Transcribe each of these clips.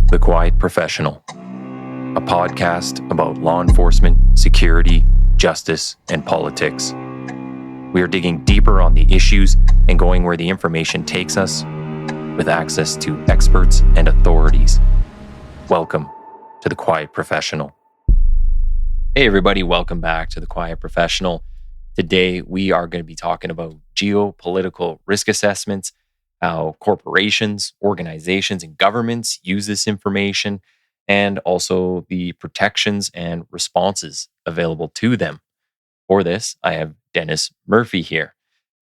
The Quiet Professional, a podcast about law enforcement, security, justice, and politics. We are digging deeper on the issues and going where the information takes us with access to experts and authorities. Welcome to The Quiet Professional. Hey everybody, welcome back to The Quiet Professional. Today we are going to be talking about geopolitical risk assessments, how corporations, organizations, and governments use this information, and also the protections and responses available to them. For this, I have Dennis Murphy here.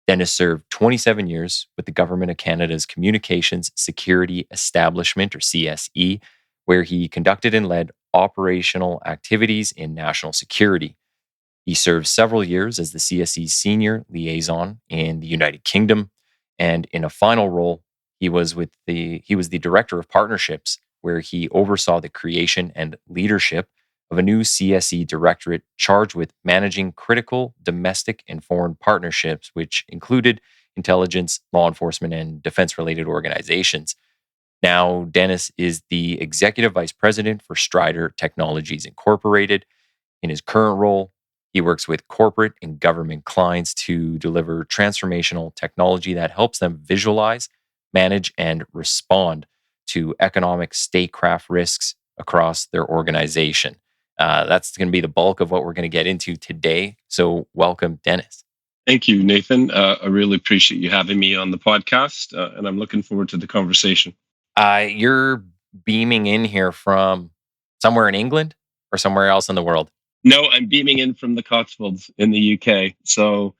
Dennis served 27 years with the Government of Canada's Communications Security Establishment, or CSE, where he conducted and led operational activities in national security. He served several years as the CSE's senior liaison in the United Kingdom. And in a final role, he was the director of partnerships, where he oversaw the creation and leadership of a new CSE directorate charged with managing critical domestic and foreign partnerships, which included intelligence, law enforcement, and defense-related organizations. Now, Dennis is the executive vice president for Strider Technologies Incorporated. In his current role, he works with corporate and government clients to deliver transformational technology that helps them visualize, manage, and respond to economic statecraft risks across their organization. That's going to be the bulk of what we're going to get into today. So welcome, Dennis. Thank you, Nathan. I really appreciate you having me on the podcast, and I'm looking forward to the conversation. You're beaming in here from somewhere in England or somewhere else in the world? No, I'm beaming in from the Cotswolds in the UK. So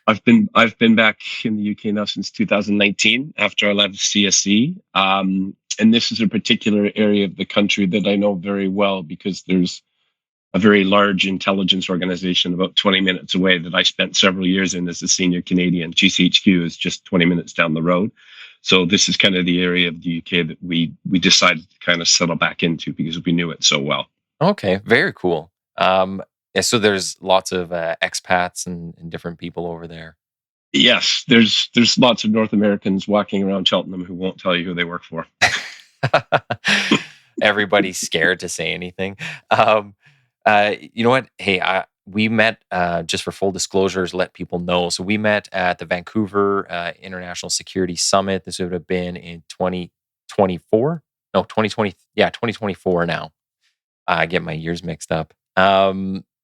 I've been back in the UK now since 2019 after I left CSE. And this is a particular area of the country that I know very well because there's a very large intelligence organization about 20 minutes away that I spent several years in as a senior Canadian. GCHQ is just 20 minutes down the road. So this is kind of the area of the UK that we decided to kind of settle back into because we knew it so well. Okay, very cool. So there's lots of expats and different people over there. Yes, there's lots of North Americans walking around Cheltenham who won't tell you who they work for. Everybody's scared to say anything. You know what? Hey, we met, just for full disclosures, let people know. So we met at the Vancouver International Security Summit. This would have been in 2024. No, 2020. Yeah, 2024 now. I get my years mixed up.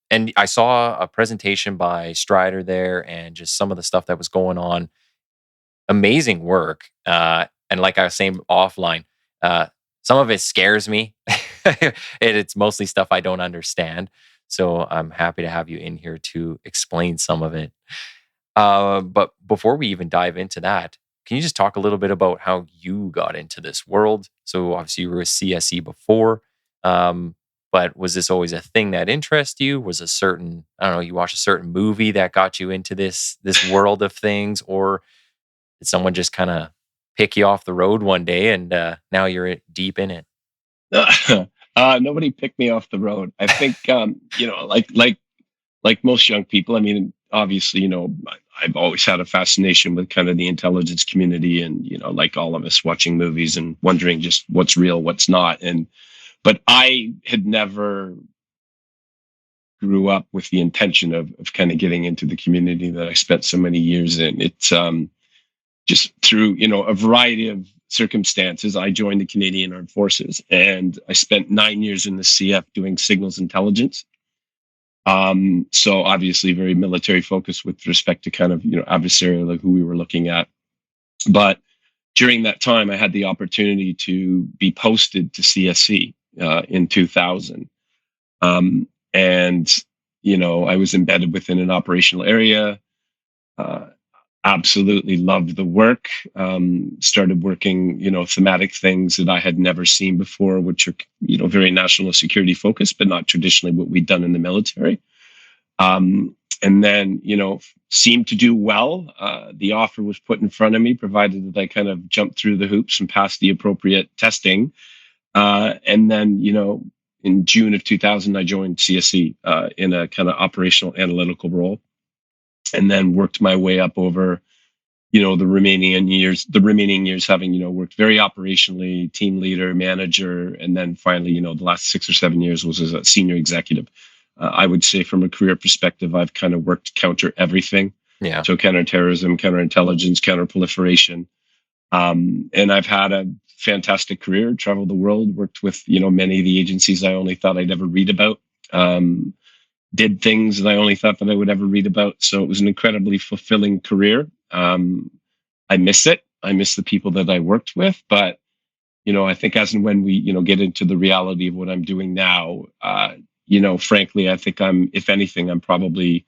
And I saw a presentation by Strider there and just some of the stuff that was going on. Amazing work. And like I was saying offline, some of it scares me. It's mostly stuff I don't understand. So I'm happy to have you in here to explain some of it. But before we even dive into that, can you just talk a little bit about how you got into this world? So obviously you were a CSE before. But was this always a thing that interested you? Was a certain, you watched a certain movie that got you into this world of things? Or did someone just kind of pick you off the road one day and now you're deep in it? Nobody picked me off the road. I think, like most young people, I mean, obviously, I've always had a fascination with kind of the intelligence community and, like all of us watching movies and wondering just what's real, what's not. But I had never grew up with the intention of kind of getting into the community that I spent so many years in. It's just through, a variety of circumstances, I joined the Canadian Armed Forces and I spent 9 years in the CF doing signals intelligence. So obviously very military focused with respect to kind of, adversarial, like who we were looking at. But during that time, I had the opportunity to be posted to CSE. In 2000. And, I was embedded within an operational area, absolutely loved the work, started working, thematic things that I had never seen before, which are, very national security focused, but not traditionally what we'd done in the military. And then, seemed to do well. The offer was put in front of me, provided that I kind of jumped through the hoops and passed the appropriate testing. And then, in June of 2000, I joined CSE in a kind of operational analytical role, and then worked my way up over the remaining years having, worked very operationally, team leader, manager, and then finally, the last 6 or 7 years was as a senior executive. I would say from a career perspective, I've kind of worked counter everything. Yeah. So counterterrorism, counterintelligence, counterproliferation. And I've had a fantastic career, traveled the world, worked with, many of the agencies I only thought I'd ever read about. Did things that I only thought that I would ever read about. So it was an incredibly fulfilling career. I miss it. I miss the people that I worked with, but I think as and when we, get into the reality of what I'm doing now, frankly, I think if anything, I'm probably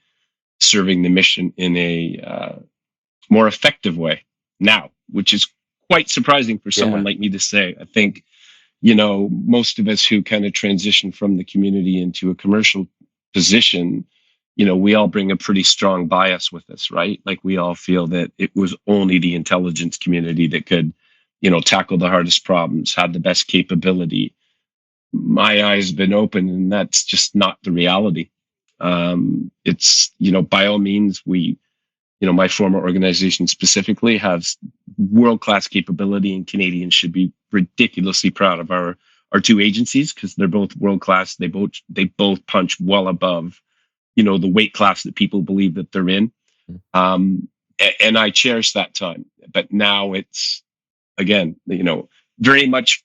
serving the mission in a more effective way now, which is quite surprising for someone Yeah. like me to say. I think, most of us who kind of transition from the community into a commercial position, we all bring a pretty strong bias with us, right? Like we all feel that it was only the intelligence community that could, tackle the hardest problems, had the best capability. My eyes have been open, and that's just not the reality. It's, by all means, my former organization specifically has world class capability, and Canadians should be ridiculously proud of our two agencies because they're both world class. They both punch well above, the weight class that people believe that they're in. And I cherish that time. But now it's again, very much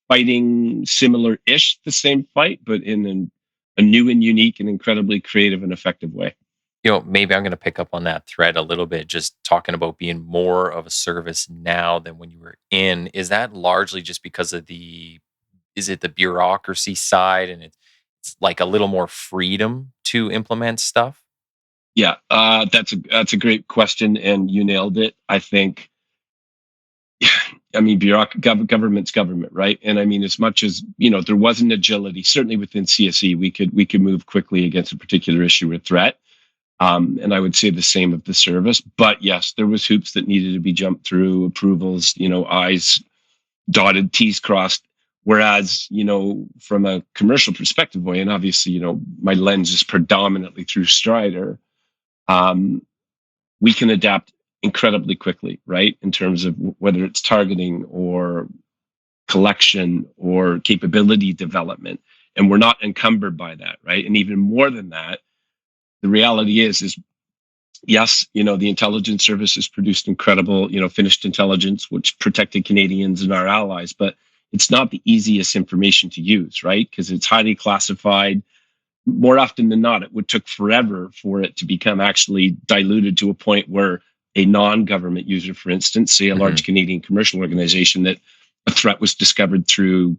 fighting similar-ish the same fight, but in a new and unique and incredibly creative and effective way. Maybe I'm going to pick up on that thread a little bit, just talking about being more of a service now than when you were in. Is that largely just because of is it the bureaucracy side and it's like a little more freedom to implement stuff? Yeah, that's a great question, and you nailed it. I think, I mean, government's government, right? And I mean, as much as there wasn't agility, certainly within CSE, we could move quickly against a particular issue or threat. And I would say the same of the service. But yes, there was hoops that needed to be jumped through, approvals, I's dotted, T's crossed. Whereas, from a commercial perspective way, and obviously, my lens is predominantly through Strider, um, we can adapt incredibly quickly, right? In terms of whether it's targeting or collection or capability development. And we're not encumbered by that, right? And even more than that, the reality is yes, the intelligence services produced incredible, finished intelligence, which protected Canadians and our allies, but it's not the easiest information to use, right? Because it's highly classified. More often than not, it would took forever for it to become actually diluted to a point where a non-government user, for instance, say a large Canadian commercial organization, that a threat was discovered through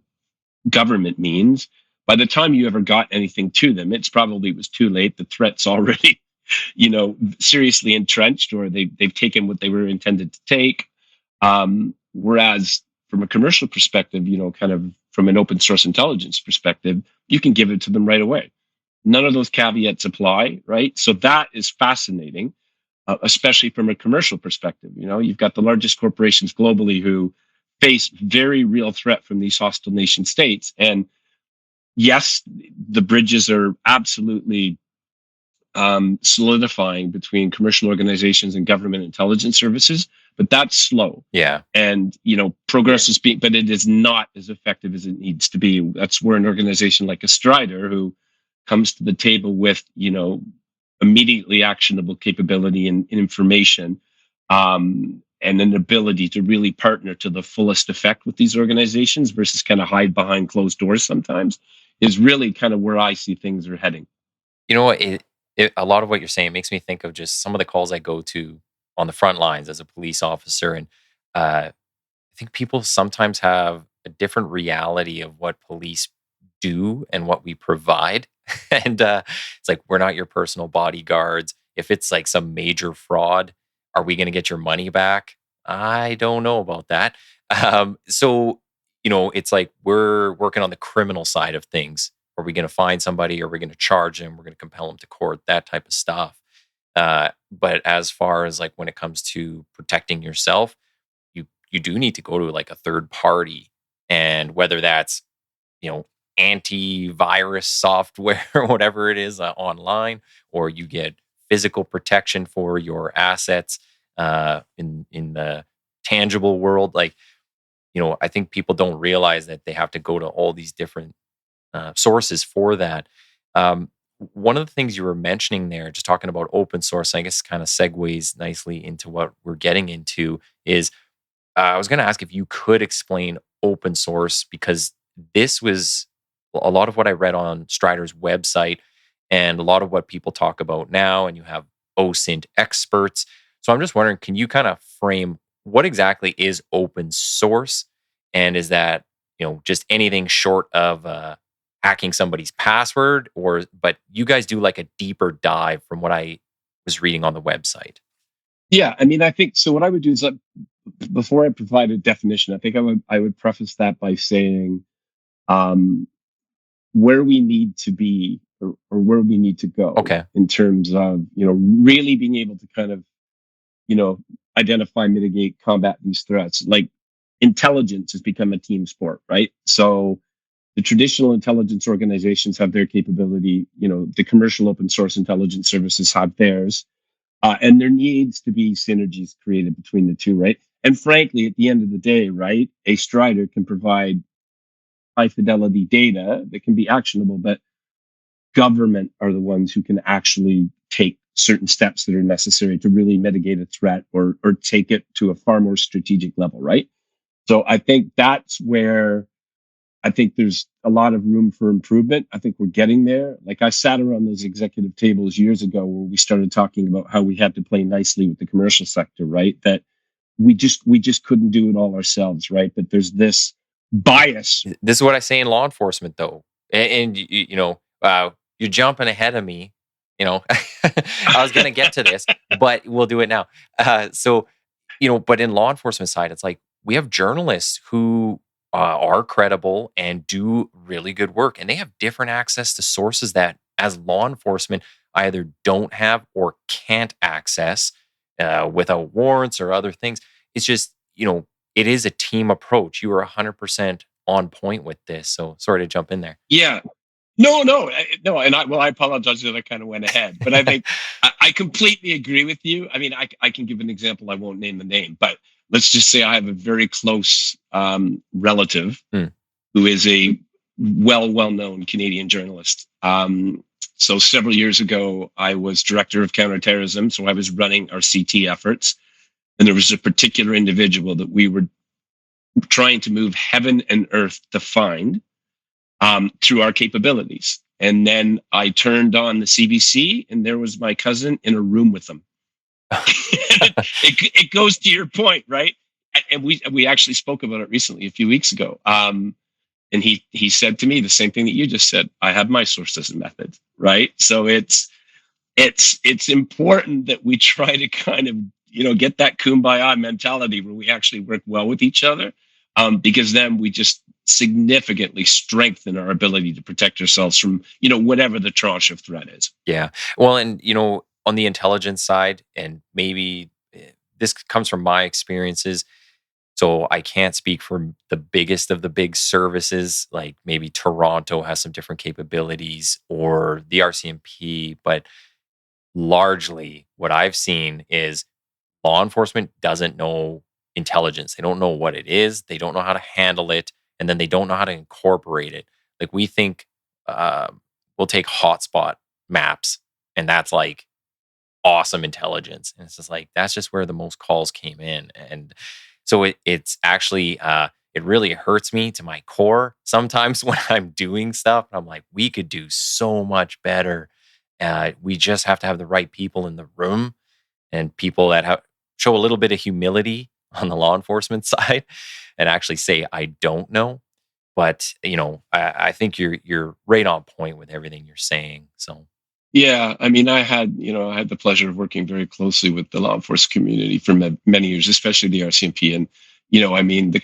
government means. By the time you ever got anything to them, it was too late. The threat's already seriously entrenched, or they've taken what they were intended to take. Whereas from a commercial perspective, kind of from an open source intelligence perspective, you can give it to them right away. None of those caveats apply, right? So that is fascinating, especially from a commercial perspective. You've got the largest corporations globally who face very real threat from these hostile nation states. And yes, the bridges are absolutely solidifying between commercial organizations and government intelligence services, but that's slow. Yeah. And, progress is but it is not as effective as it needs to be. That's where an organization like a Strider, who comes to the table with, immediately actionable capability and information, and an ability to really partner to the fullest effect with these organizations versus kind of hide behind closed doors sometimes, is really kind of where I see things are heading. You know what? A lot of what you're saying makes me think of just some of the calls I go to on the front lines as a police officer. And I think people sometimes have a different reality of what police do and what we provide. And it's like, we're not your personal bodyguards. If it's like some major fraud, are we going to get your money back? I don't know about that. So, it's like we're working on the criminal side of things. Are we going to find somebody? Are we going to charge them? We're going to compel them to court, that type of stuff. But as far as like when it comes to protecting yourself, you do need to go to like a third party, and whether that's you know antivirus software or whatever it is online, or you get physical protection for your assets. in the tangible world. Like, I think people don't realize that they have to go to all these different sources for that. Um, One of the things you were mentioning there, just talking about open source, I guess kind of segues nicely into what we're getting into, is I was going to ask if you could explain open source, because this was a lot of what I read on Strider's website and a lot of what people talk about now. And you have OSINT experts. So I'm just wondering, can you kind of frame what exactly is open source? And is that, just anything short of hacking somebody's password, but you guys do like a deeper dive from what I was reading on the website? Yeah, I mean, I think so. What I would do is, before I provide a definition, I think I would preface that by saying um, where we need to be, or where we need to go Okay. in terms of really being able to kind of you know identify, mitigate, combat these threats. Like, intelligence has become a team sport, right? So the traditional intelligence organizations have their capability. The commercial open source intelligence services have theirs. And there needs to be synergies created between the two, right? And frankly, at the end of the day, right, a Strider can provide high fidelity data that can be actionable, but government are the ones who can actually take certain steps that are necessary to really mitigate a threat, or take it to a far more strategic level, right? So I think that's where I think there's a lot of room for improvement. I think we're getting there. Like, I sat around those executive tables years ago where we started talking about how we had to play nicely with the commercial sector, right? That we just couldn't do it all ourselves, right? But there's this bias. This is what I say in law enforcement, though, and you're jumping ahead of me. I was going to get to this, but we'll do it now. So, but in law enforcement side, it's like we have journalists who are credible and do really good work, and they have different access to sources that, as law enforcement, either don't have or can't access without warrants or other things. It's just, it is a team approach. You are 100% on point with this. So sorry to jump in there. Yeah. No. And I apologize that I kind of went ahead, but I think I completely agree with you. I mean, I can give an example. I won't name the name, but let's just say I have a very close relative who is a well-known Canadian journalist. So several years ago, I was director of counterterrorism. So I was running our CT efforts. And there was a particular individual that we were trying to move heaven and earth to find through our capabilities. And then I turned on the CBC, and there was my cousin in a room with them. It goes to your point, right? And we actually spoke about it recently, a few weeks ago. And he said to me the same thing that you just said. I have my sources and methods, right? So it's important that we try to kind of get that kumbaya mentality where we actually work well with each other, because then we just significantly strengthen our ability to protect ourselves from whatever the tranche of threat is. Yeah. Well, and on the intelligence side, and maybe this comes from my experiences, so I can't speak for the biggest of the big services, like maybe Toronto has some different capabilities, or the RCMP, but largely what I've seen is law enforcement doesn't know intelligence. They don't know what it is. They don't know how to handle it. And then they don't know how to incorporate it. Like, we think we'll take hotspot maps, and that's like awesome intelligence. And it's just like, that's just where the most calls came in. And so it's actually, it really hurts me to my core sometimes when I'm doing stuff. I'm like, we could do so much better. We just have to have the right people in the room, and people that show a little bit of humility on the law enforcement side and actually say, I don't know. But, I think you're right on point with everything you're saying. So, Yeah, I mean, I had the pleasure of working very closely with the law enforcement community for many years, especially the RCMP. And I mean, the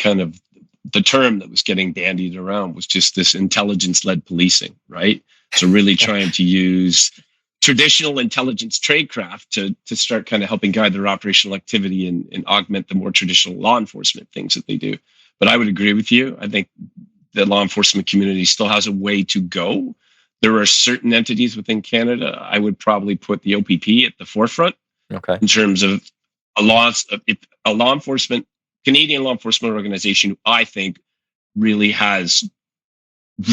term that was getting bandied around was just this intelligence-led policing, right? So really trying to use traditional intelligence tradecraft to start kind of helping guide their operational activity, and augment the more traditional law enforcement things that they do. But I would agree with you. I think the law enforcement community still has a way to go. There are certain entities within Canada, I would probably put the OPP at the forefront okay. in terms of if a law enforcement, Canadian law enforcement organization, I think really has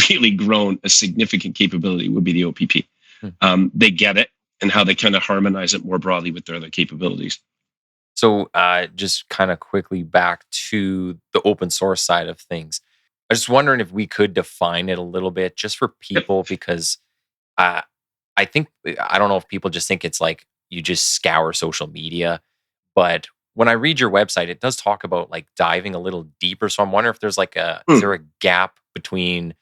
really grown a significant capability would be the OPP. They get it and how they kind of harmonize it more broadly with their other capabilities. So, just kind of quickly back to the open source side of things. I was just wondering if we could define it a little bit just for Yep. people, because uh, I think, I don't know if people just think it's like you just scour social media, but when I read your website, it does talk about like diving a little deeper. So I'm wondering if there's like is there a gap between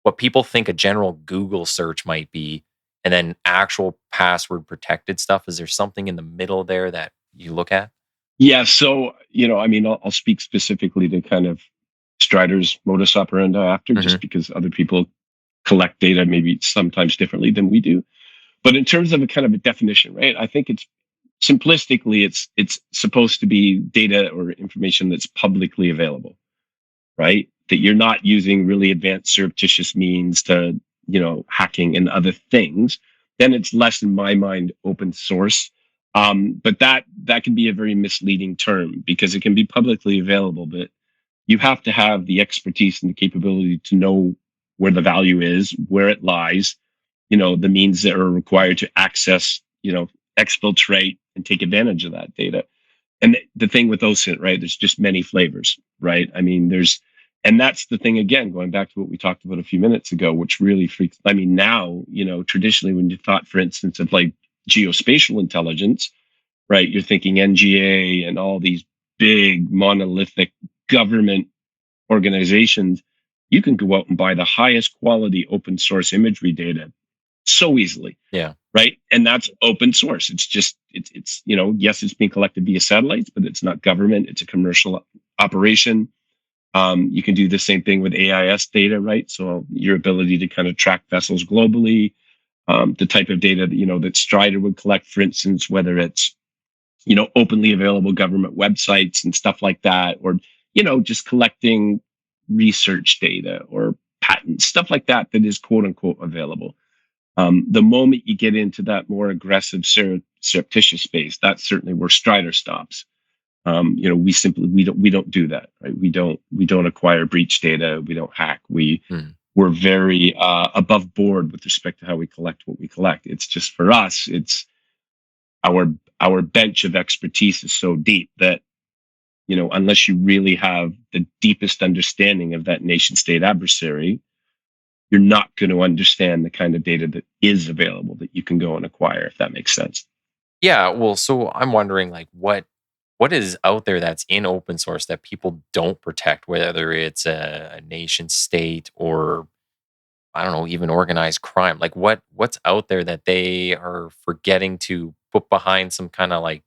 what people think a general Google search might be and then actual password protected stuff? Is there something in the middle there that you look at? Yeah. So, I mean, I'll speak specifically to kind of Strider's modus operandi after, Hmm. just because other people collect data maybe sometimes differently than we do. But in terms of a kind of a definition, right? I think it's simplistically, it's supposed to be data or information that's publicly available, right? That you're not using really advanced surreptitious means to, hacking and other things. Then it's less, in my mind, open source. But that can be a very misleading term because it can be publicly available, but you have to have the expertise and the capability to know where the value is, where it lies, the means that are required to access, exfiltrate and take advantage of that data. And the thing with OSINT, right, there's just many flavors, right? I mean, and that's the thing, again, going back to what we talked about a few minutes ago, which really freaks. I mean, now, traditionally when you thought, for instance, of like geospatial intelligence, right, you're thinking NGA and all these big monolithic government organizations. You can go out and buy the highest quality open source imagery data so easily. Yeah. Right. And that's open source. It's just, it's, yes, it's being collected via satellites, but it's not government. It's a commercial operation. You can do the same thing with AIS data, right? So your ability to kind of track vessels globally, the type of data that, that Strider would collect, for instance, whether it's, openly available government websites and stuff like that, or, just collecting research data or patents, stuff like that, that is quote unquote available. The moment you get into that more aggressive surreptitious space, that's certainly where Strider stops. We don't do that, right? We don't acquire breach data. We don't hack. We're very above board with respect to how we collect what we collect. It's just, for us, it's our bench of expertise is so deep that, unless you really have the deepest understanding of that nation state adversary, you're not going to understand the kind of data that is available that you can go and acquire, if that makes sense. Yeah. Well, so I'm wondering like what is out there that's in open source that people don't protect, whether it's a nation state or I don't know, even organized crime. Like what's out there that they are forgetting to put behind some kind of like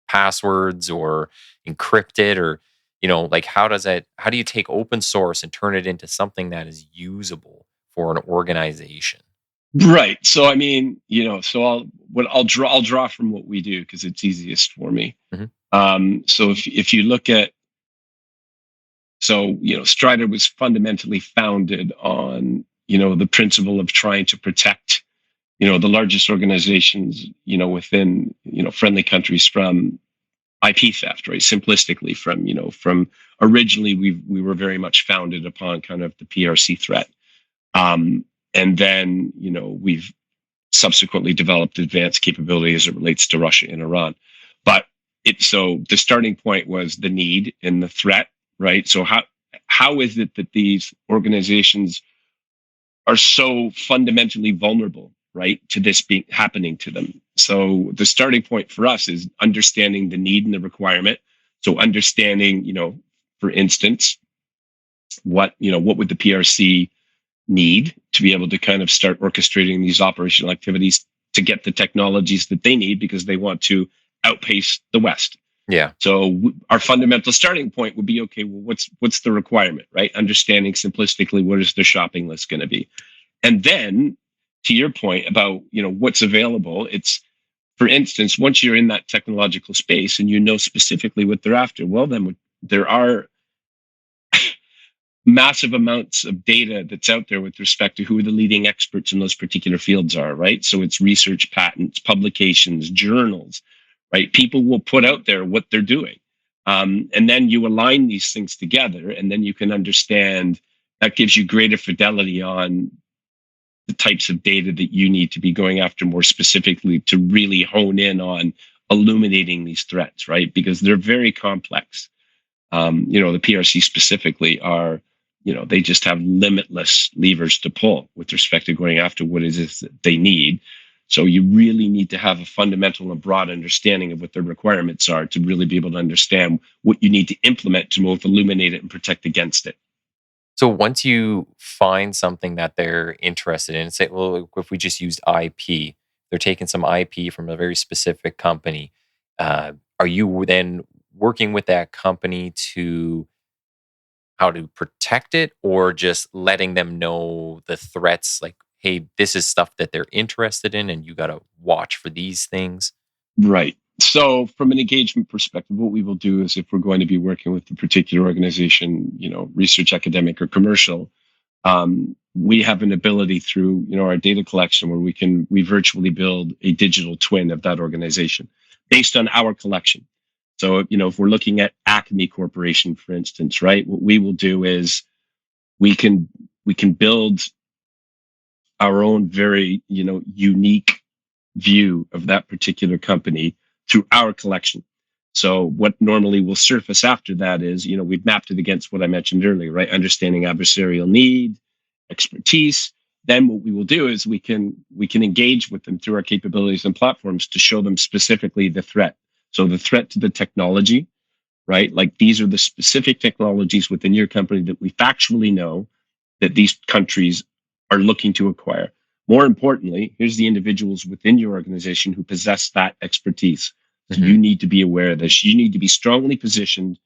passwords or encrypt it, or like how do you take open source and turn it into something that is usable for an organization? Right. So I mean, so I'll draw from what we do because it's easiest for me. Hmm. So if you look at, so Strider was fundamentally founded on the principle of trying to protect the largest organizations within friendly countries from IP theft, right? Simplistically, from originally we were very much founded upon kind of the PRC threat, and then we've subsequently developed advanced capability as it relates to Russia and Iran. But so the starting point was the need and the threat, right? So how is it that these organizations are so fundamentally vulnerable, right, to this being happening to them? So the starting point for us is understanding the need and the requirement. So understanding, for instance, what would the PRC need to be able to kind of start orchestrating these operational activities to get the technologies that they need because they want to outpace the West. Yeah. So our fundamental starting point would be, okay, well, what's the requirement, right? Understanding simplistically, what is the shopping list going to be? And then to your point about, what's available, it's, for instance, once you're in that technological space and you know specifically what they're after, well, then there are massive amounts of data that's out there with respect to who the leading experts in those particular fields are, right? So it's research, patents, publications, journals, right? People will put out there what they're doing. And then you align these things together, and then you can understand that gives you greater fidelity on the types of data that you need to be going after more specifically to really hone in on illuminating these threats, right? Because they're very complex. The PRC specifically are, they just have limitless levers to pull with respect to going after what it is that they need. So you really need to have a fundamental and broad understanding of what their requirements are to really be able to understand what you need to implement to both illuminate it and protect against it. So once you find something that they're interested in, say, well, if we just used IP, they're taking some IP from a very specific company. Are you then working with that company to how to protect it, or just letting them know the threats? Like, hey, this is stuff that they're interested in, and you got to watch for these things. Right. So, from an engagement perspective, what we will do is if we're going to be working with a particular organization, research, academic, or commercial, we have an ability through our data collection where we virtually build a digital twin of that organization based on our collection. So, if we're looking at Acme Corporation, for instance, right, what we will do is we can build our own very unique view of that particular company through our collection. So what normally will surface after that is, we've mapped it against what I mentioned earlier, right? Understanding adversarial need, expertise. Then what we will do is we can engage with them through our capabilities and platforms to show them specifically the threat. So the threat to the technology, right? Like these are the specific technologies within your company that we factually know that these countries are looking to acquire. More importantly, here's the individuals within your organization who possess that expertise. So you need to be aware of this. You need to be strongly positioned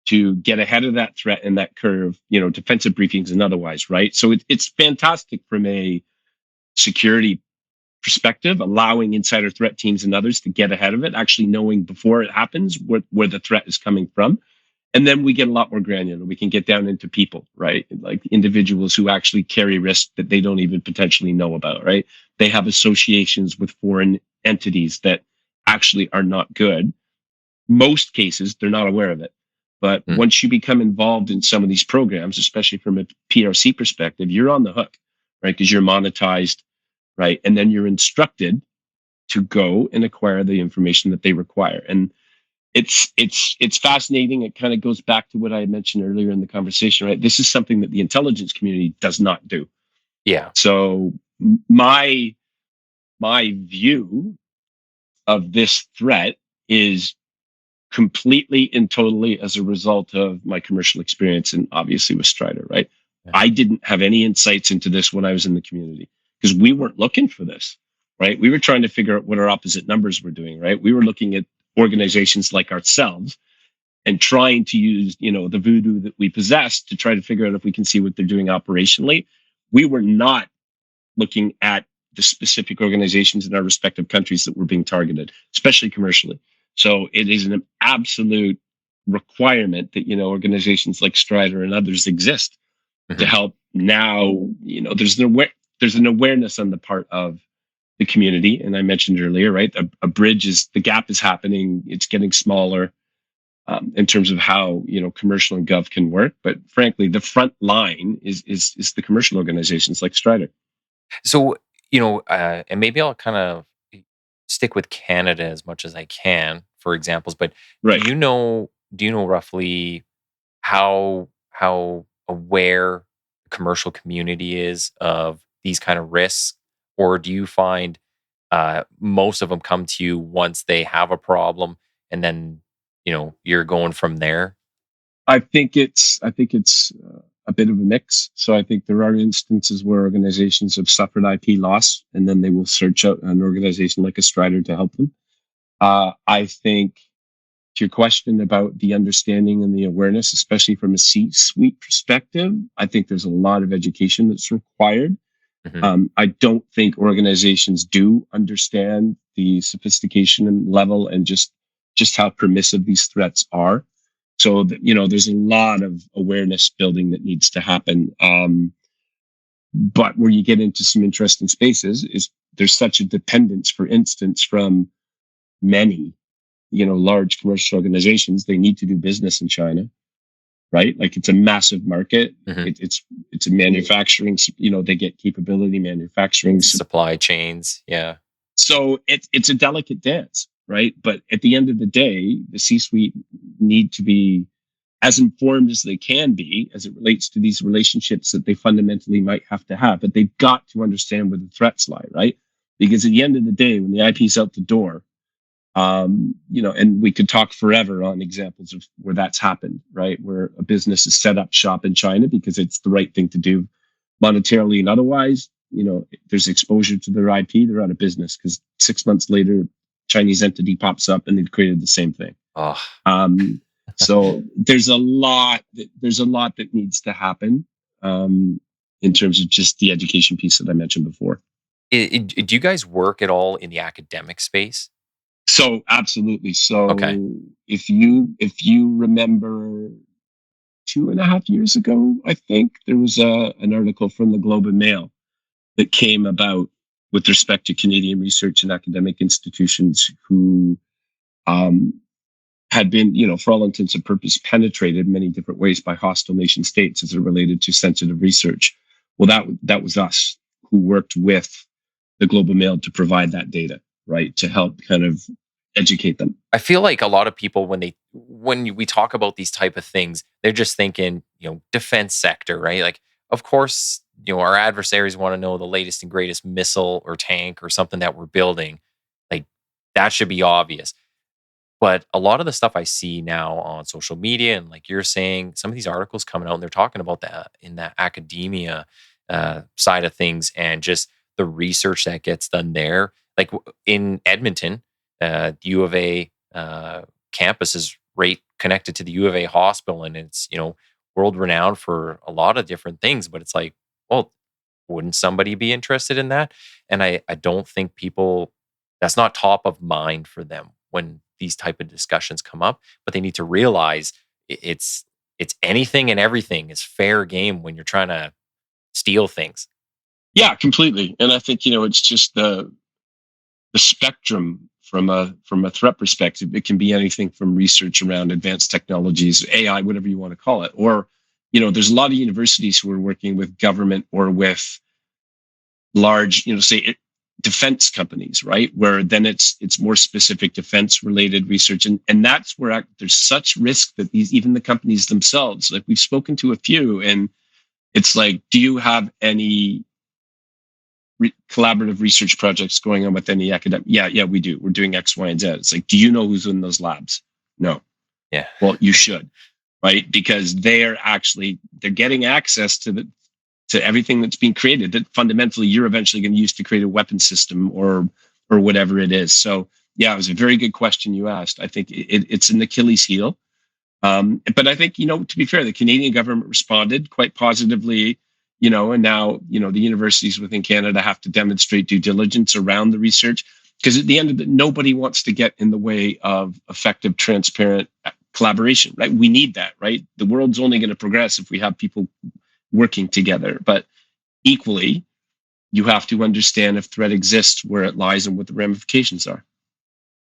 to get ahead of that threat and that curve, defensive briefings and otherwise, right? So it's fantastic from a security perspective, allowing insider threat teams and others to get ahead of it, actually knowing before it happens where the threat is coming from. And then we get a lot more granular. We can get down into people, right? Like individuals who actually carry risk that they don't even potentially know about, right? They have associations with foreign entities that actually are not good. Most cases, they're not aware of it. But once you become involved in some of these programs, especially from a PRC perspective, you're on the hook, right? Because you're monetized, right? And then you're instructed to go and acquire the information that they require. And it's fascinating. It kind of goes back to what I mentioned earlier in the conversation, right? This is something that the intelligence community does not do. Yeah. So my view of this threat is completely and totally as a result of my commercial experience and obviously with Strider, right? Yeah. I didn't have any insights into this when I was in the community because we weren't looking for this, right? We were trying to figure out what our opposite numbers were doing, right? We were looking at organizations like ourselves and trying to use, the voodoo that we possess to try to figure out if we can see what they're doing operationally. We were not looking at the specific organizations in our respective countries that were being targeted, especially commercially. So it is an absolute requirement that, organizations like Strider and others exist to help now, there's an awareness on the part of the community. And I mentioned earlier, right? The gap is happening. It's getting smaller in terms of how, commercial and gov can work. But frankly, the front line is the commercial organizations like Strider. So, and maybe I'll kind of stick with Canada as much as I can for examples, but Right. do you know roughly how aware the commercial community is of these kind of risks? Or do you find most of them come to you once they have a problem, and then you're going from there? I think it's a bit of a mix. So I think there are instances where organizations have suffered IP loss, and then they will search out an organization like a Strider to help them. I think to your question about the understanding and the awareness, especially from a C-suite perspective, I think there's a lot of education that's required. I don't think organizations do understand the sophistication and level and just how permissive these threats are. So there's a lot of awareness building that needs to happen. But where you get into some interesting spaces is there's such a dependence, for instance, from many large commercial organizations, they need to do business in China, right? Like it's a massive market. Mhm. It's a manufacturing, they get capability manufacturing. Supply chains. Yeah. So it's a delicate dance, right? But at the end of the day, the C-suite need to be as informed as they can be as it relates to these relationships that they fundamentally might have to have. But they've got to understand where the threats lie, right? Because at the end of the day, when the IP is out the door, and we could talk forever on examples of where that's happened, right? Where a business is set up shop in China because it's the right thing to do monetarily and otherwise. There's exposure to their IP, they're out of business because 6 months later, Chinese entity pops up and they've created the same thing. Oh. So there's a lot that needs to happen in terms of just the education piece that I mentioned before. Do you guys work at all in the academic space? So absolutely. So Okay. if you remember 2.5 years ago, I think there was an article from the Globe and Mail that came about with respect to Canadian research and academic institutions who had been, for all intents and purposes, penetrated in many different ways by hostile nation states as it related to sensitive research. Well, that was us who worked with the Global Mail to provide that data, right, to help kind of educate them. I feel like a lot of people when we talk about these type of things, they're just thinking, defense sector, right? Like, of course, our adversaries want to know the latest and greatest missile or tank or something that we're building. Like, that should be obvious. But a lot of the stuff I see now on social media, and like you're saying, some of these articles coming out, and they're talking about that in that academia side of things, and just the research that gets done there. Like in Edmonton, the U of A campus is right connected to the U of A hospital, and it's world renowned for a lot of different things. But it's like, well, wouldn't somebody be interested in that? And I don't think people, that's not top of mind for them when these type of discussions come up. But they need to realize it's anything and everything is fair game when you're trying to steal things. Yeah, completely. And I think it's just the spectrum from a threat perspective. It can be anything from research around advanced technologies, AI, whatever you want to call it, or there's a lot of universities who are working with government or with large, say defense companies, right? Where then it's more specific defense related research. And that's where there's such risk that even the companies themselves, like we've spoken to a few, and it's like, do you have any collaborative research projects going on with any academic? Yeah, we do. We're doing X, Y, and Z. It's like, do you know who's in those labs? No. Yeah. Well, you should, right? Because they're getting access to everything that's being created that fundamentally you're eventually going to use to create a weapon system or whatever it is. So yeah, it was a very good question you asked. I think it's an Achilles heel. But I think, to be fair, the Canadian government responded quite positively, and now, the universities within Canada have to demonstrate due diligence around the research, because at the end of it, nobody wants to get in the way of effective, transparent collaboration, right? We need that, right? The world's only going to progress if we have people working together. But equally, you have to understand if threat exists, where it lies, and what the ramifications are.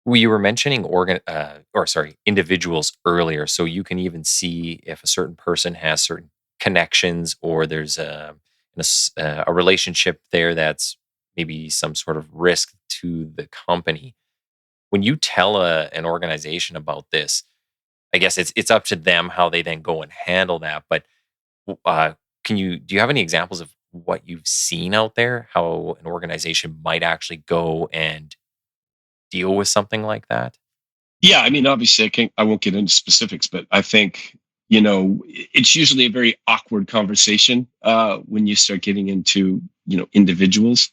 Well, you were mentioning individuals earlier, so you can even see if a certain person has certain connections, or there's a relationship there that's maybe some sort of risk to the company. When you tell an organization about this, I guess it's up to them how they then go and handle that. But do you have any examples of what you've seen out there, how an organization might actually go and deal with something like that? Yeah, I mean, obviously, I won't get into specifics, but I think it's usually a very awkward conversation when you start getting into individuals.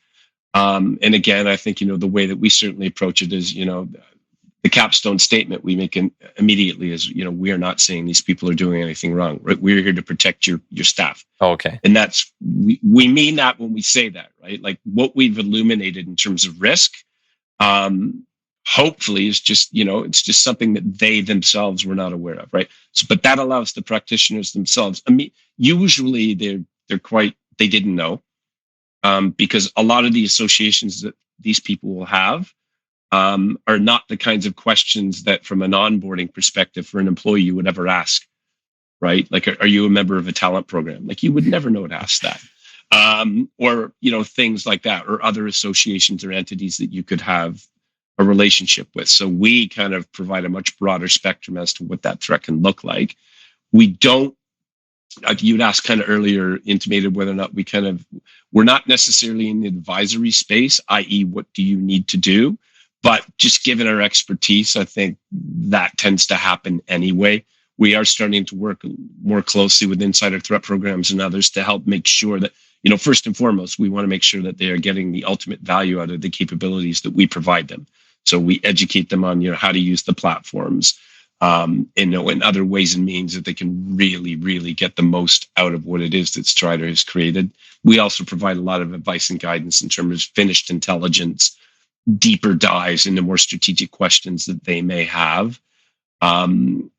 And again, I think the way that we certainly approach it is the capstone statement we make immediately is we are not saying these people are doing anything wrong. Right? We're here to protect your staff. Oh, okay. And that's we mean that when we say that, right? Like what we've illuminated in terms of risk. Hopefully is just, it's just something that they themselves were not aware of, right? So, but that allows the practitioners themselves. I mean, usually they didn't know, because a lot of the associations that these people will have are not the kinds of questions that, from an onboarding perspective, for an employee you would ever ask, right? Like, are you a member of a talent program? Like, you would never know to ask that. Or, things like that, or other associations or entities that you could have a relationship with. So we kind of provide a much broader spectrum as to what that threat can look like. We don't, like you'd asked kind of earlier, intimated whether or not we're not necessarily in the advisory space, i.e., what do you need to do? But just given our expertise, I think that tends to happen anyway. We are starting to work more closely with insider threat programs and others to help make sure that, first and foremost, we want to make sure that they are getting the ultimate value out of the capabilities that we provide them. So we educate them on, how to use the platforms, in other ways and means that they can really, really get the most out of what it is that Strider has created. We also provide a lot of advice and guidance in terms of finished intelligence, deeper dives into more strategic questions that they may have. And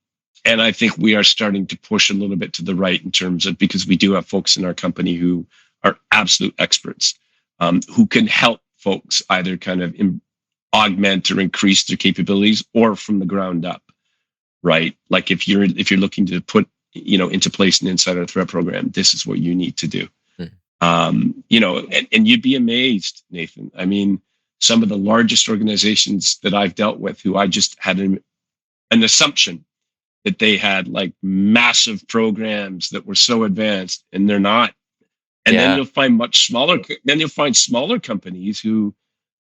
I think we are starting to push a little bit to the right in terms of, because we do have folks in our company who are absolute experts, who can help folks either kind of augment or increase their capabilities, or from the ground up, right? Like if you're looking to put into place an insider threat program, this is what you need to do. And you'd be amazed, Nathan. I mean, some of the largest organizations that I've dealt with, who I just had an assumption that they had like massive programs that were so advanced, and they're not. And then you'll find smaller companies who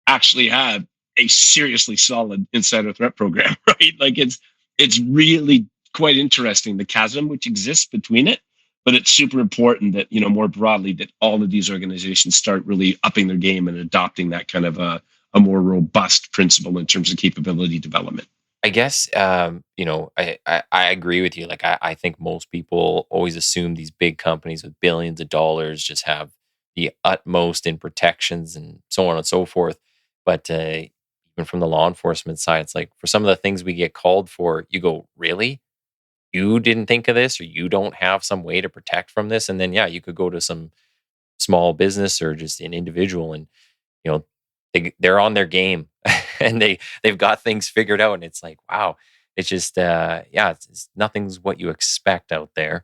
actually have a seriously solid insider threat program, right? Like it's really quite interesting, the chasm which exists between it. But it's super important that, more broadly, that all of these organizations start really upping their game and adopting that kind of a more robust principle in terms of capability development. I guess, I agree with you. Like, I think most people always assume these big companies with billions of dollars just have the utmost in protections and so on and so forth. But even from the law enforcement side, it's like, for some of the things we get called for, you go, really? You didn't think of this, or you don't have some way to protect from this? And then, yeah, you could go to some small business or just an individual, and you know they're on their game and they've got things figured out, and it's like, wow, it's just it's nothing's what you expect out there.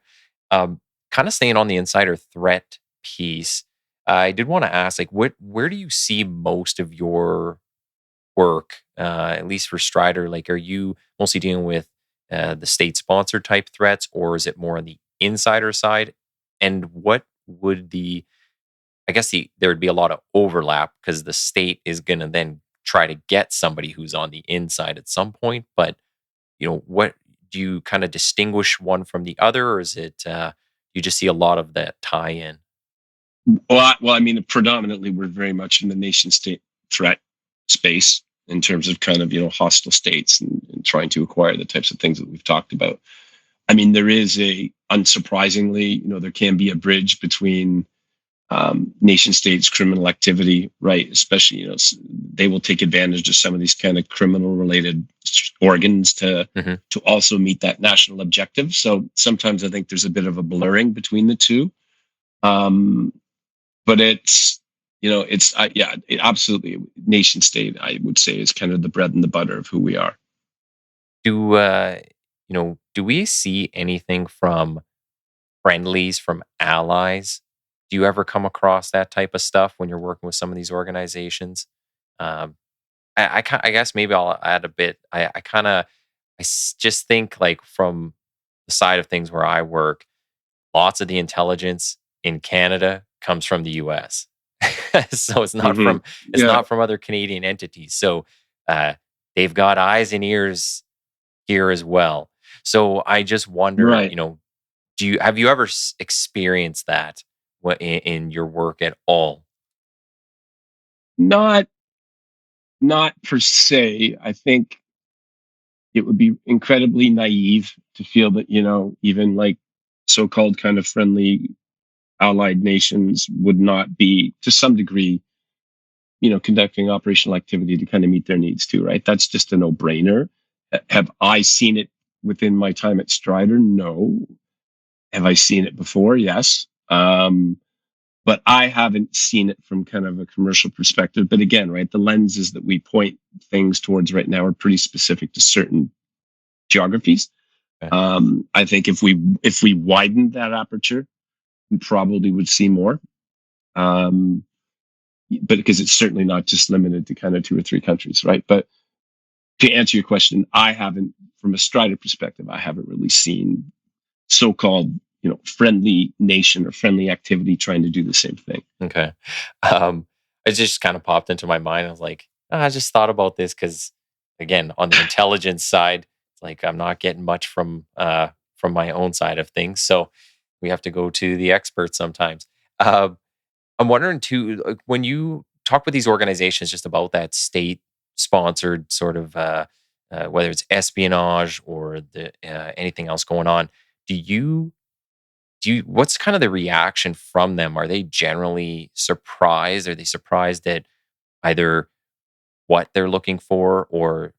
Kind of staying on the insider threat piece, I did want to ask, like, where do you see most of your work, at least for Strider? Like, are you mostly dealing with the state sponsored type threats, or is it more on the insider side? And what would there would be a lot of overlap, because the state is going to then try to get somebody who's on the inside at some point. But, what do you kind of distinguish one from the other, or is it you just see a lot of that tie in? Well, I mean, predominantly we're very much in the nation state threat space in terms of kind of, hostile states and trying to acquire the types of things that we've talked about. I mean, there is unsurprisingly, there can be a bridge between nation states criminal activity, right? Especially, they will take advantage of some of these kind of criminal related organs to also meet that national objective. So sometimes I think there's a bit of a blurring between the two. But it absolutely, nation state, I would say, is kind of the bread and the butter of who we are. Do we see anything from friendlies, from allies? Do you ever come across that type of stuff when you're working with some of these organizations? Um, I guess maybe I'll add a bit. Just think, like, from the side of things where I work, lots of the intelligence in Canada comes from the US. So it's not from other Canadian entities. So they've got eyes and ears here as well. So I just wonder, Right. have you ever experienced that in your work at all? Not per se. I think it would be incredibly naive to feel that, even like so-called kind of friendly allied nations would not be, to some degree, conducting operational activity to kind of meet their needs too, right? That's just a no-brainer. Have I seen it within my time at Strider? No. Have I seen it before? Yes. but I haven't seen it from kind of a commercial perspective. But again, right, the lenses that we point things towards right now are pretty specific to certain geographies. Okay. I think if we widened that aperture, we probably would see more. Um, but because it's certainly not just limited to kind of 2 or 3 countries, right? But to answer your question, I haven't, from a Strider perspective, I haven't really seen so-called, friendly nation or friendly activity trying to do the same thing. Okay. Um, it just kind of popped into my mind. I was like, I just thought about this because, again, on the intelligence side, it's like I'm not getting much from my own side of things. So we have to go to the experts sometimes. Um, I'm wondering too, like, when you talk with these organizations just about that state-sponsored sort of, whether it's espionage or anything else going on, do you what's kind of the reaction from them? Are they generally surprised? Are they surprised at either what they're looking for or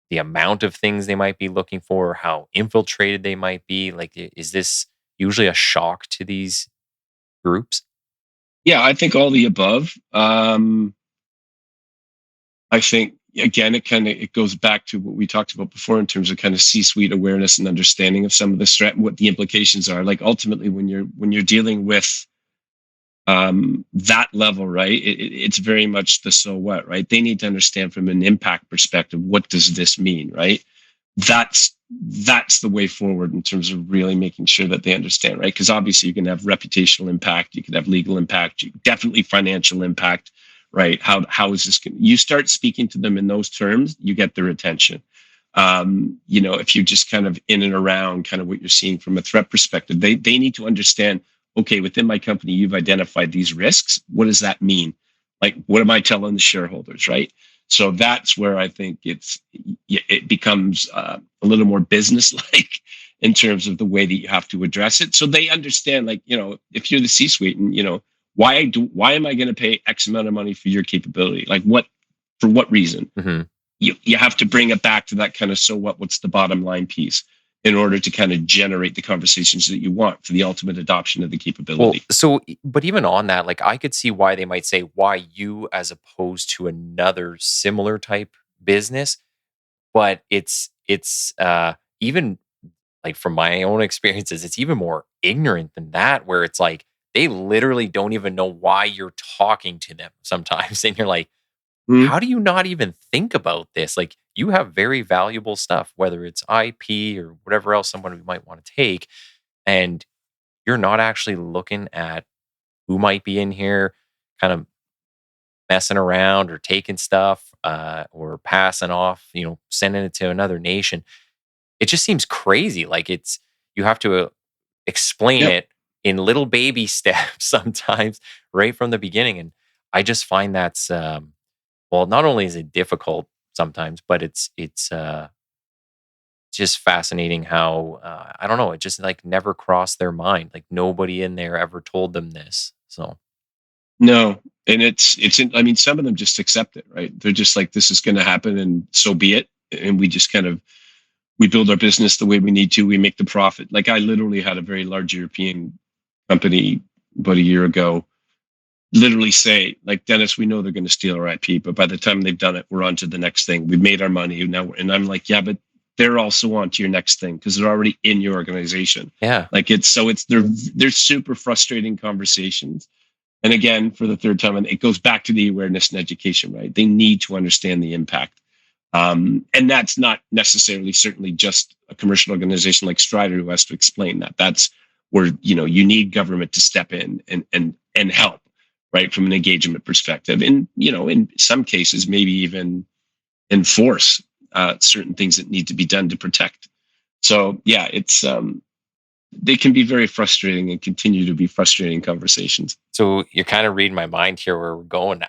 the amount of things they might be looking for, or how infiltrated they might be? Like, is this usually a shock to these groups? Yeah, I think all the above. I think again, it goes back to what we talked about before in terms of kind of C-suite awareness and understanding of some of the threat and what the implications are. Like ultimately, when you're dealing with that level, right? It's very much the so what, right? They need to understand from an impact perspective, what does this mean, right? That's the way forward in terms of really making sure that they understand, right? Because obviously you can have reputational impact, you can have legal impact, definitely financial impact, right? How is this going? You start speaking to them in those terms, you get their attention. If you're just kind of in and around kind of what you're seeing from a threat perspective, they need to understand, okay, within my company, you've identified these risks. What does that mean? Like, what am I telling the shareholders, right? So that's where I think it becomes a little more business-like in terms of the way that you have to address it. So they understand, like, if you're the C-suite and, why am I going to pay X amount of money for your capability? Like for what reason? Hmm. You have to bring it back to that kind of, so what's the bottom line piece in order to kind of generate the conversations that you want for the ultimate adoption of the Well, capability. but even on that, like, I could see why they might say, why you as opposed to another similar type business. But it's even, like, from my own experiences, it's even more ignorant than that, where it's like they literally don't even know why you're talking to them sometimes. And you're like, Mhm. how do you not even think about this? Like, you have very valuable stuff, whether it's IP or whatever else someone might want to take. And you're not actually looking at who might be in here kind of messing around or taking stuff, or passing off, sending it to another nation. It just seems crazy. Like, you have to explain Yep. it in little baby steps sometimes right from the beginning. And I just find that's, well, not only is it difficult sometimes, but it's just fascinating how, I don't know, it just like never crossed their mind. Like, nobody in there ever told them this. So No, and I mean, some of them just accept it, right? They're just like, this is going to happen, and so be it. And we just kind of we build our business the way we need to. We make the profit. Like I literally had a very large European company about a year ago literally say, like, Dennis, we know they're going to steal our IP, but by the time they've done it, we're on to the next thing. We've made our money now, and I'm like, yeah, but they're also on to your next thing because they're already in your organization. yeah. Like they're super frustrating conversations. And again, for the third time, and it goes back to the awareness and education, right? They need to understand the impact. And that's not necessarily certainly just a commercial organization like Strider who has to explain that. That's where you need government to step in and help, right, from an engagement perspective. And in some cases, maybe even enforce certain things that need to be done to protect. So yeah, it's they can be very frustrating and continue to be frustrating conversations. So you're kind of reading my mind here where we're going.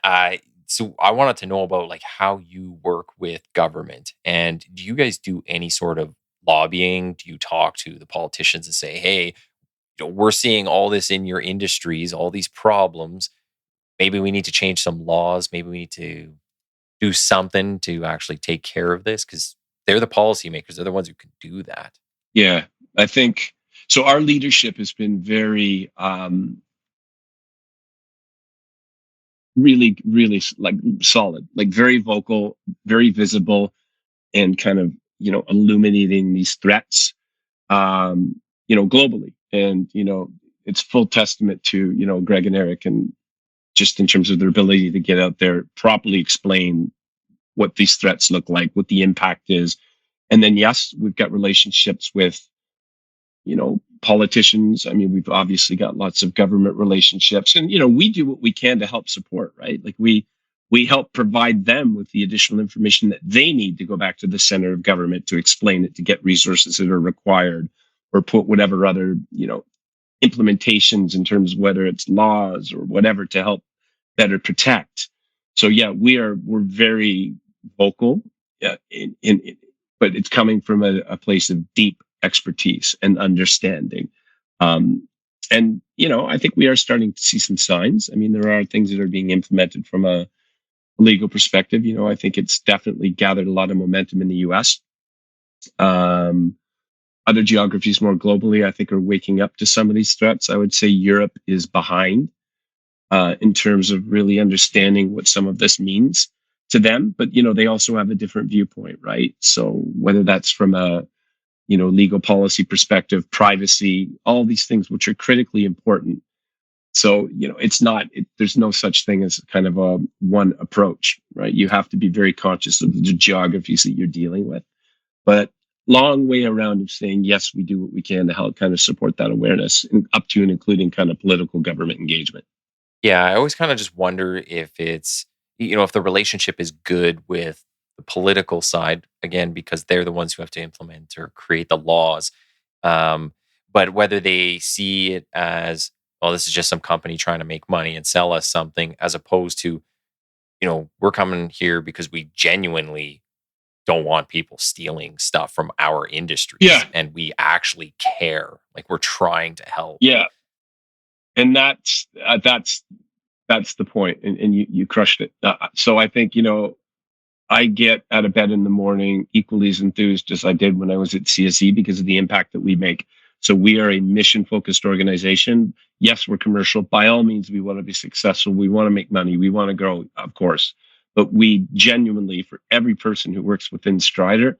So I wanted to know about, like, how you work with government, and do you guys do any sort of lobbying? Do you talk to the politicians and say, "Hey, we're seeing all this in your industries, all these problems. Maybe we need to change some laws. Maybe we need to do something to actually take care of this," because they're the policymakers. They're the ones who can do that. Yeah, I think so. Our leadership has been very really, really like solid, like very vocal, very visible, and kind of, illuminating these threats, globally. And, it's full testament to, Greg and Eric, and just in terms of their ability to get out there, properly explain what these threats look like, what the impact is. And then, yes, we've got relationships with, politicians. I mean, we've obviously got lots of government relationships, and, we do what we can to help support, right? Like we help provide them with the additional information that they need to go back to the center of government to explain it, to get resources that are required, or put whatever other, implementations in terms of whether it's laws or whatever to help better protect. So yeah, we're very vocal, but it's coming from a place of deep expertise and understanding. And I think we are starting to see some signs. I mean, there are things that are being implemented from a legal perspective. I think it's definitely gathered a lot of momentum in the US. Other geographies more globally, I think, are waking up to some of these threats. I would say Europe is behind in terms of really understanding what some of this means to them. But, they also have a different viewpoint, right? So whether that's from a, legal policy perspective, privacy, all these things, which are critically important. So, there's no such thing as kind of a one approach, right? You have to be very conscious of the geographies that you're dealing with. But long way around of saying, yes, we do what we can to help kind of support that awareness, and up to and including kind of political government engagement. Yeah, I always kind of just wonder if it's, if the relationship is good with the political side, again, because they're the ones who have to implement or create the laws. Um, but whether they see it as, oh, this is just some company trying to make money and sell us something, as opposed to, we're coming here because we genuinely don't want people stealing stuff from our Yeah, industries and we actually care. Like we're trying to help. yeah, and that's the point, and you crushed it. So I think, I get out of bed in the morning equally as enthused as I did when I was at CSE because of the impact that we make. So we are a mission focused organization. Yes, we're commercial. By all means, we want to be successful. We want to make money. We want to grow, of course. But we genuinely, for every person who works within Strider,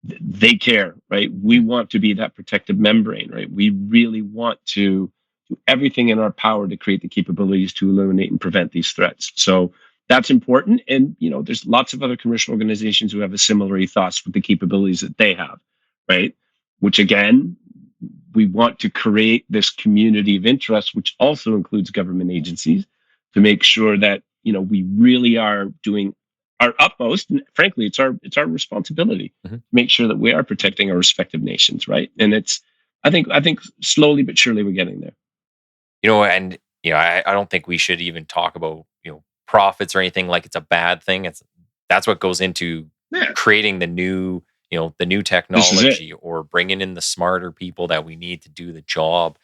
they care, right? We want to be that protective membrane, right? We really want to do everything in our power to create the capabilities to eliminate and prevent these threats. So that's important. And, there's lots of other commercial organizations who have a similar ethos with the capabilities that they have, right? Which again, we want to create this community of interest, which also includes government agencies, to make sure that, we really are doing our utmost, and frankly, it's our responsibility to make sure that we are protecting our respective nations, right? And I think slowly but surely we're getting there. And I don't think we should even talk about profits or anything like it's a bad thing. That's what goes into Yeah, creating the new this is it. technology or bringing in the smarter people that we need to do the job.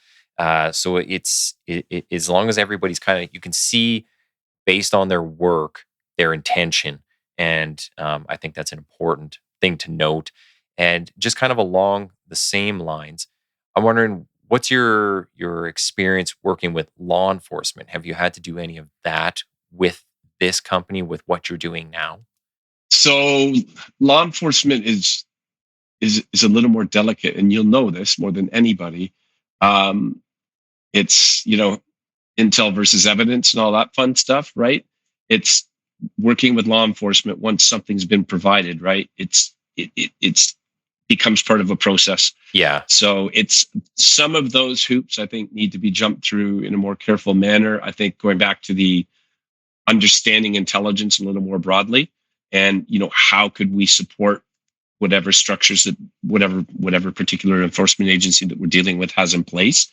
So as long as everybody's kind of, you can see based on their work, their intention. And I think that's an important thing to note. And just kind of along the same lines, I'm wondering, what's your experience working with law enforcement? Have you had to do any of that with this company, with what you're doing now? So law enforcement is a little more delicate, and you'll know this more than anybody. Um, it's intel versus evidence and all that fun stuff, right? It's working with law enforcement once something's been provided, right? It's becomes part of a process. Yeah. So it's some of those hoops I think need to be jumped through in a more careful manner. I think going back to the understanding intelligence a little more broadly, and how could we support whatever structures that whatever particular enforcement agency that we're dealing with has in place.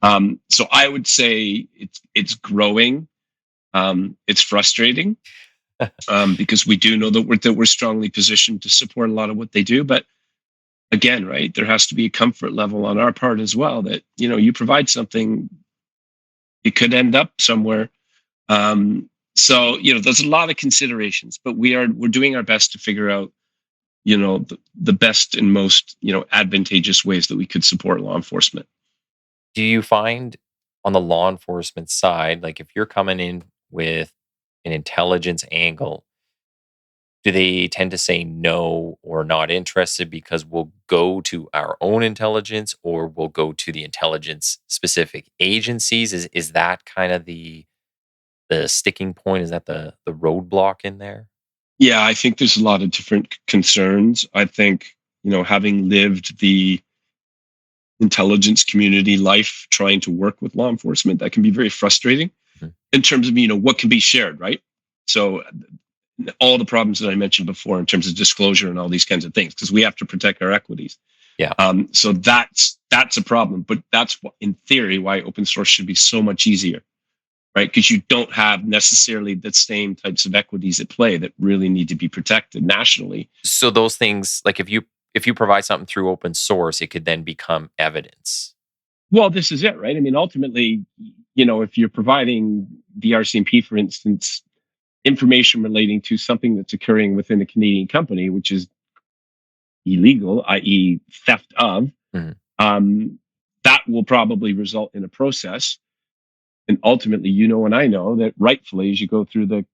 So I would say it's growing. It's frustrating because we do know that we're strongly positioned to support a lot of what they do. But again, right, there has to be a comfort level on our part as well that you provide something, it could end up somewhere. So there's a lot of considerations, but we're doing our best to figure out the best and most advantageous ways that we could support law enforcement. Do you find on the law enforcement side, like if you're coming in with an intelligence angle, do they tend to say no or not interested because we'll go to our own intelligence or we'll go to the intelligence specific agencies? Is that kind of the sticking point? Is that the roadblock in there? Yeah, I think there's a lot of different concerns. I think, having lived the intelligence community life trying to work with law enforcement, that can be very frustrating Mhm. in terms of, what can be shared, right? So all the problems that I mentioned before in terms of disclosure and all these kinds of things, because we have to protect our equities. Yeah. So that's a problem, but that's in theory why open source should be so much easier, right? Because you don't have necessarily the same types of equities at play that really need to be protected nationally. So those things, like if you provide something through open source, it could then become evidence. Well, this is it, right? I mean, ultimately, if you're providing the RCMP, for instance, information relating to something that's occurring within a Canadian company, which is illegal, i.e., theft of, Mhm. um, that will probably result in a process. And ultimately, and I know that rightfully, as you go through the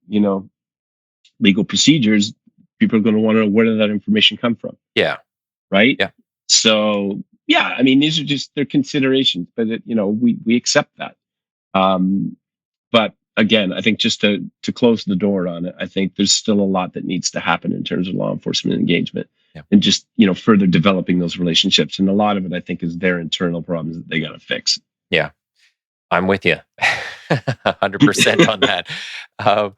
legal procedures, people are going to want to know where did that information come from, Yeah. right? Yeah. So yeah, I mean, these are just their considerations, but we accept that. Um, but again, I think just to close the door on it, I think there's still a lot that needs to happen in terms of law enforcement engagement Yeah. and just further developing those relationships. And a lot of it, I think, is their internal problems that they got to fix. Yeah. I'm with you 100% on that. Um,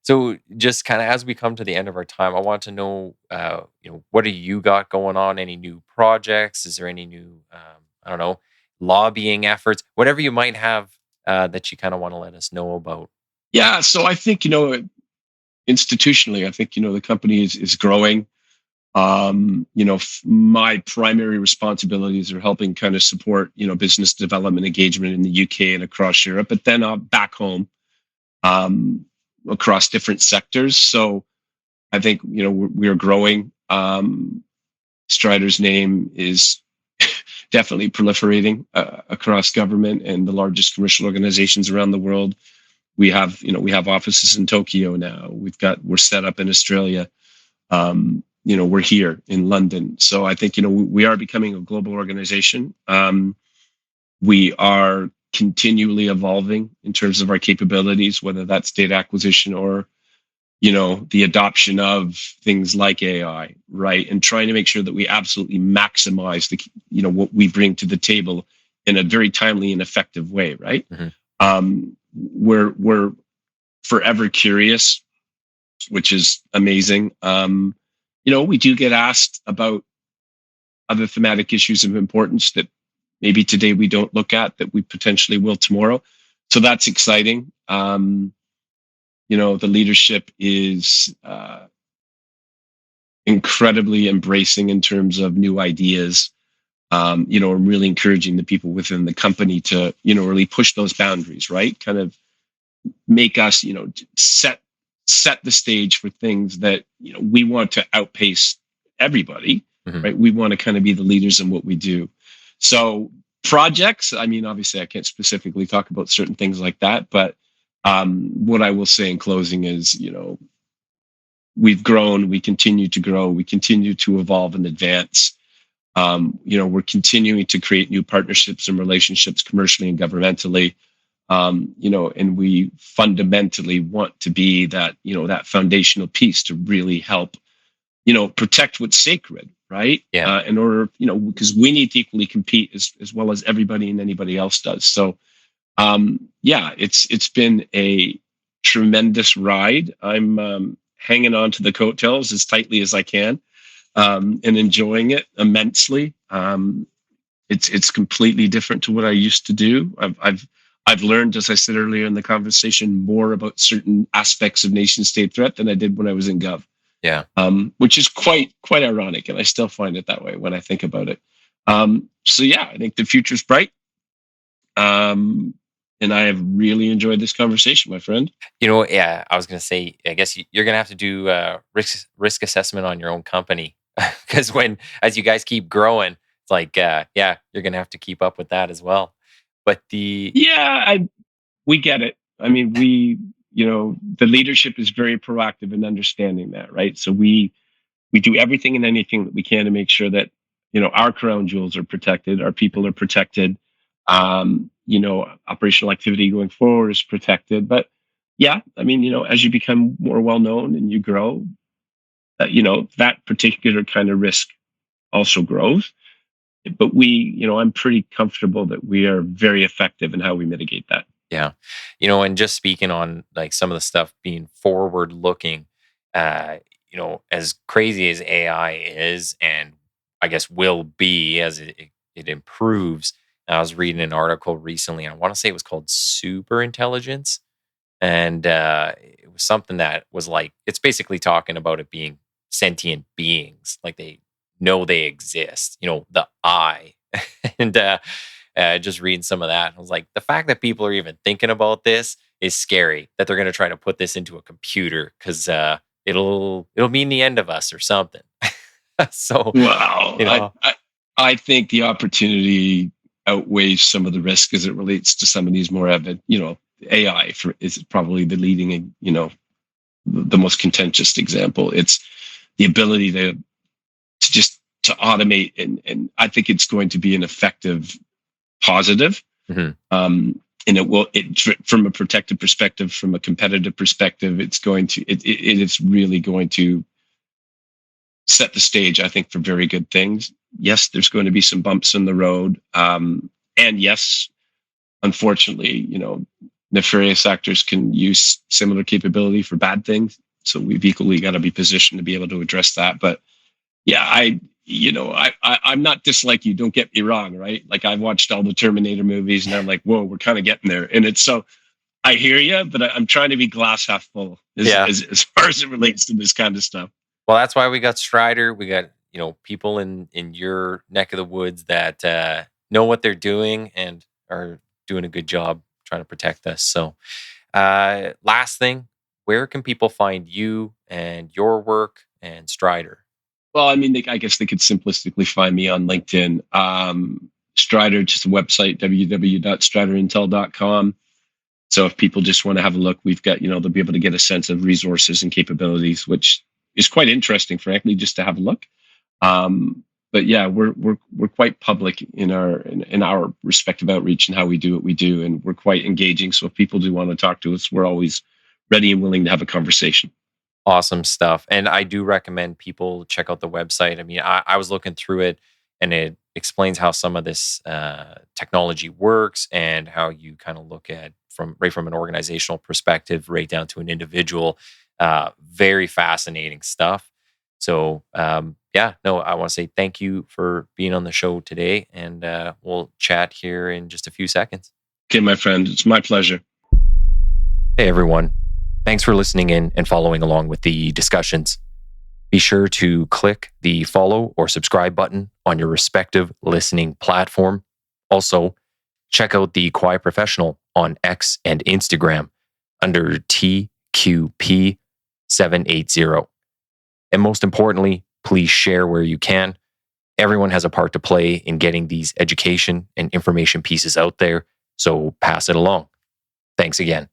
so just kind of as we come to the end of our time, I want to know, what do you got going on? Any new projects? Is there any new, I don't know, lobbying efforts, whatever you might have that you kind of want to let us know about? Yeah, so I think institutionally, I think the company is growing. My primary responsibilities are helping kind of support business development engagement in the UK and across Europe, but then back home um, across different sectors. So I think we're growing. Strider's name is definitely proliferating across government and the largest commercial organizations around the world. We have offices in Tokyo now. We're set up in Australia. We're here in London. So I think we are becoming a global organization. We are continually evolving in terms of our capabilities, whether that's data acquisition or the adoption of things like AI, right? And trying to make sure that we absolutely maximize what we bring to the table in a very timely and effective way, right? Mhm. We're forever curious, which is amazing. We do get asked about other thematic issues of importance that maybe today we don't look at that we potentially will tomorrow. So that's exciting. The leadership is incredibly embracing in terms of new ideas. I'm really encouraging the people within the company to, really push those boundaries, right? Kind of make us, set the stage for things that, we want to outpace everybody, Mhm. right? We want to kind of be the leaders in what we do. So projects, I mean, obviously I can't specifically talk about certain things like that, but what I will say in closing is, we've grown, we continue to grow, we continue to evolve and advance. We're continuing to create new partnerships and relationships commercially and governmentally. And we fundamentally want to be that foundational piece to really help, protect what's sacred, right? Yeah. In order, because we need to equally compete as well as everybody and anybody else does. So, yeah, it's been a tremendous ride. I'm hanging on to the coattails as tightly as I can, and enjoying it immensely. It's completely different to what I used to do. I've learned, as I said earlier in the conversation, more about certain aspects of nation state threat than I did when I was in Gov, Yeah. which is quite ironic, and I still find it that way when I think about it. So yeah, I think the future's bright. And I have really enjoyed this conversation, my friend. Yeah, I was going to say, I guess you're going to have to do risk assessment on your own company because as you guys keep growing, it's like, yeah, you're going to have to keep up with that as well. But Yeah, we get it. I mean, the leadership is very proactive in understanding that, right? So we do everything and anything that we can to make sure that our crown jewels are protected, our people are protected, operational activity going forward is protected. But yeah, I mean, as you become more well known and you grow, that particular kind of risk also grows. But I'm pretty comfortable that we are very effective in how we mitigate that. Yeah. And just speaking on like some of the stuff being forward looking, as crazy as AI is, and I guess will be as it improves. I was reading an article recently. I want to say it was called Super Intelligence. And it was something that was like, it's basically talking about it being sentient beings, like they know they exist, the I. and just reading some of that, I was like, the fact that people are even thinking about this is scary, that they're going to try to put this into a computer because it'll mean the end of us or something. So, wow, I think the opportunity outweighs some of the risk as it relates to some of these more AI is probably the leading, the most contentious example. It's the ability to automate, and I think it's going to be an effective positive. Mm-hmm. And from a protective perspective, from a competitive perspective, it is really going to set the stage, I think, for very good things. Yes, there's going to be some bumps in the road. And yes, unfortunately, nefarious actors can use similar capability for bad things. So we've equally got to be positioned to be able to address that. But yeah, I'm not dislike you. Don't get me wrong, right? Like I've watched all the Terminator movies, and I'm like, whoa, we're kind of getting there. And it's so I hear you, but I'm trying to be glass half full as far as it relates to this kind of stuff. Well, that's why we got Strider. We got people in your neck of the woods that know what they're doing and are doing a good job trying to protect us. So, last thing, where can people find you and your work and Strider? Well, I mean, I guess they could simplistically find me on LinkedIn. Strider, just a website, www.striderintel.com. So if people just want to have a look, we've got, they'll be able to get a sense of resources and capabilities, which is quite interesting, frankly, just to have a look. But yeah, we're quite public in our respective outreach and how we do what we do, and we're quite engaging. So if people do want to talk to us, we're always ready and willing to have a conversation. Awesome stuff. And I do recommend people check out the website. I mean, I was looking through it, and it explains how some of this technology works and how you kind of look at from an organizational perspective, right down to an individual. Very fascinating stuff. So, I want to say thank you for being on the show today, and we'll chat here in just a few seconds. Okay, my friend, it's my pleasure. Hey, everyone. Thanks for listening in and following along with the discussions. Be sure to click the follow or subscribe button on your respective listening platform. Also, check out the Quiet Professional on X and Instagram under TQP780. And most importantly, please share where you can. Everyone has a part to play in getting these education and information pieces out there, so pass it along. Thanks again.